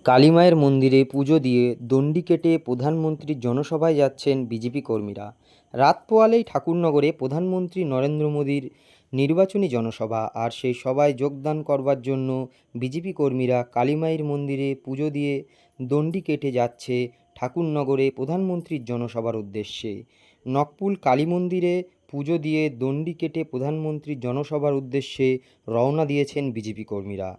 কালীমায়ের মন্দিরে পুজো দিয়ে দণ্ডি কেটে প্রধানমন্ত্রীর জনসভায় যাচ্ছেন বিজেপি কর্মীরা। রাত পোয়ালেই ঠাকুরনগরে প্রধানমন্ত্রী নরেন্দ্র মোদীর নির্বাচনী জনসভা, আর সেই সভায় যোগদান করবার জন্য বিজেপি কর্মীরা কালীমায়ের মন্দিরে পুজো দিয়ে দণ্ডি কেটে যাচ্ছে ঠাকুরনগরে প্রধানমন্ত্রীর জনসভার উদ্দেশ্যে। নকপুল কালী মন্দিরে পুজো দিয়ে দণ্ডি কেটে প্রধানমন্ত্রীর জনসভার উদ্দেশ্যে রওনা দিয়েছেন বিজেপি কর্মীরা।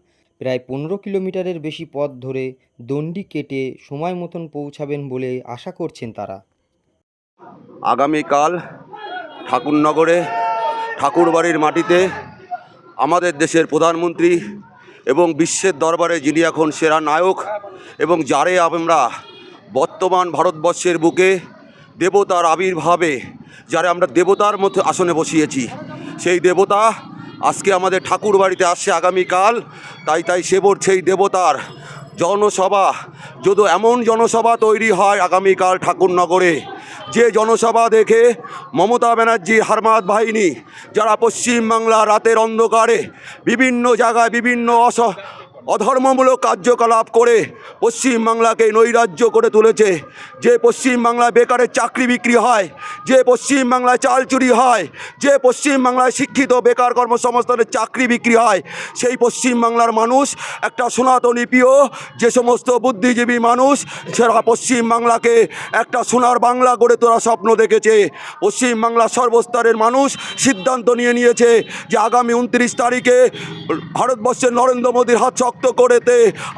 প্রায় 15 কিলোমিটারের বেশি পথ ধরে দণ্ডি কেটে সময় মতন পৌঁছাবেন বলে আশা করছেন তারা। আগামীকাল ঠাকুরনগরে ঠাকুরবাড়ির মাটিতে আমাদের দেশের প্রধানমন্ত্রী এবং বিশ্বের দরবারে যিনি এখন সেরা নায়ক এবং যারে আমরা বর্তমান ভারতবর্ষের বুকে দেবতার আবির্ভাবে যারে আমরা দেবতার মধ্যে আসনে বসিয়েছি, সেই দেবতা আজকে আমাদের ঠাকুরবাড়িতে আসছে আগামীকাল। তাই সেই দেবতার জনসভা, যদি এমন জনসভা তৈরি হয় আগামীকাল ঠাকুরনগরে, যে জনসভা দেখে মমতা ব্যানার্জি হারমাত বাহিনী যারা পশ্চিমবাংলা রাতের অন্ধকারে বিভিন্ন জায়গায় বিভিন্ন অধর্মমূলক কার্যকলাপ করে পশ্চিমবাংলাকে নৈরাজ্য করে তুলেছে, যে পশ্চিমবাংলায় বেকারের চাকরি বিক্রি হয়, যে পশ্চিমবাংলায় চাল চুরি হয়, যে পশ্চিমবাংলায় শিক্ষিত বেকার কর্মসংস্থানের চাকরি বিক্রি হয়, সেই পশ্চিমবাংলার মানুষ একটা সনাতনী প্রিয় যে সমস্ত বুদ্ধিজীবী মানুষ সেরা পশ্চিমবাংলাকে একটা সোনার বাংলা গড়ে তোলা স্বপ্ন দেখেছে। পশ্চিমবাংলার সর্বস্তরের মানুষ সিদ্ধান্ত নিয়েছে যে আগামী 29 তারিখে ভারতবর্ষের নরেন্দ্র মোদীর হাত শক্ত করেতে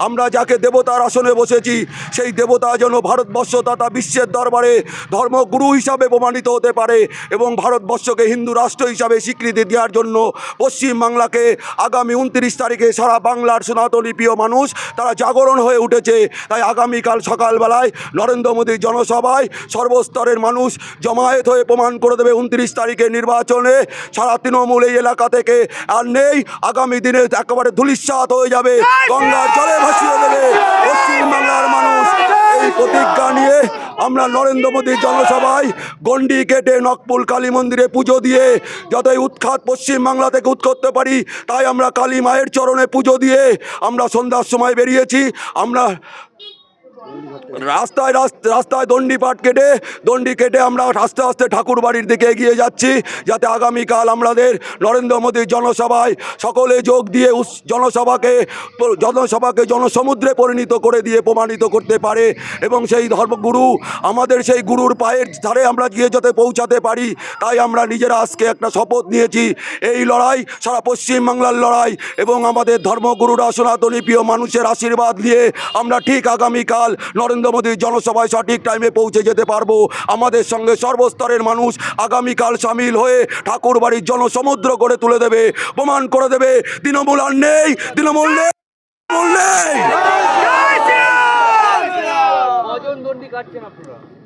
আমরা যাকে দেবতার আসনে বসেছি, সেই দেবতা যেন ভারতবর্ষ তথা বিশ্বের দরবারে ধর্মগুরু হিসাবে প্রমাণিত হতে পারে এবং ভারতবর্ষকে হিন্দু রাষ্ট্র হিসাবে স্বীকৃতি দেওয়ার জন্য পশ্চিমবাংলাকে আগামী 29 তারিখে সারা বাংলার সনাতনী প্রিয় মানুষ তারা জাগরণ হয়ে উঠেছে। তাই আগামীকাল সকালবেলায় নরেন্দ্র মোদীর জনসভায় সর্বস্তরের মানুষ জমায়েত হয়ে প্রমাণ করে দেবে 29 তারিখের নির্বাচনে সারা তৃণমূল এই এলাকা থেকে আর নেই। আগামী দিনে একেবারে ধূলিসাৎ হয়ে যাবে, গঙ্গার জলে ভাসিয়ে দেবে পশ্চিমবাংলার মানুষ। এই প্রতিজ্ঞা নিয়ে আমরা নরেন্দ্র মোদীর জনসভায় গণ্ডি কেটে নকপুল কালী মন্দিরে পুজো দিয়ে যতই উৎখাত পশ্চিমবাংলা থেকে করতে পারি, তাই আমরা কালী মায়ের চরণে পুজো দিয়ে আমরা সন্ধ্যার সময় বেরিয়েছি। আমরা রাস্তায় দণ্ডি কেটে আমরা আস্তে আস্তে ঠাকুর বাড়ির দিকে এগিয়ে যাচ্ছি, যাতে আগামীকাল আমাদের নরেন্দ্র মোদীর জনসভায় সকলে যোগ দিয়ে জনসভাকে জনসমুদ্রে পরিণত করে দিয়ে প্রমাণিত করতে পারে এবং সেই ধর্মগুরু আমাদের সেই গুরুর পায়ের ধারে আমরা গিয়ে যাতে পৌঁছাতে পারি। তাই আমরা নিজেরা আজকে একটা শপথ নিয়েছি, এই লড়াই সারা পশ্চিমবাংলার লড়াই এবং আমাদের ধর্মগুরুরা সনাতনী প্রিয় মানুষের আশীর্বাদ নিয়ে আমরা ঠিক আগামীকাল নরেন্দ্র মোদীর জনসভায় সঠিক টাইমে পৌঁছে যেতে পারবো। আমাদের সঙ্গে সর্বস্তরের মানুষ আগামীকাল সামিল হয়ে ঠাকুর বাড়ির জনসমুদ্র করে তুলে দেবে, প্রমাণ করে দেবে তৃণমূল আর নেই, তৃণমূল নেই।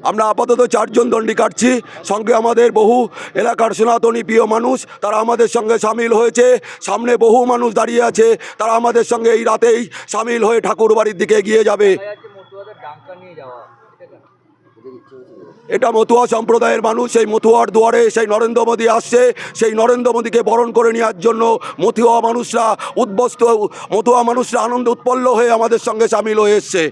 আমরা আপাতত 4 জন দণ্ডি কাটছি, সঙ্গে আমাদের বহু এলাকার সনাতনী প্রিয় মানুষ তারা আমাদের সঙ্গে সামিল হয়েছে। সামনে বহু মানুষ দাঁড়িয়ে আছে, তারা আমাদের সঙ্গে এই রাতেই সামিল হয়ে ঠাকুর বাড়ির দিকে এগিয়ে যাবে। এটা মতুয়া সম্প্রদায়ের মানুষ, সেই মতুয়ার দুয়ারে সেই নরেন্দ্র মোদী আসছে, সেই নরেন্দ্র মোদীকে বরণ করে নেওয়ার জন্য মতুয়া মানুষরা আনন্দ উৎপন্ন হয়ে আমাদের সঙ্গে সামিল হয়ে এসছে।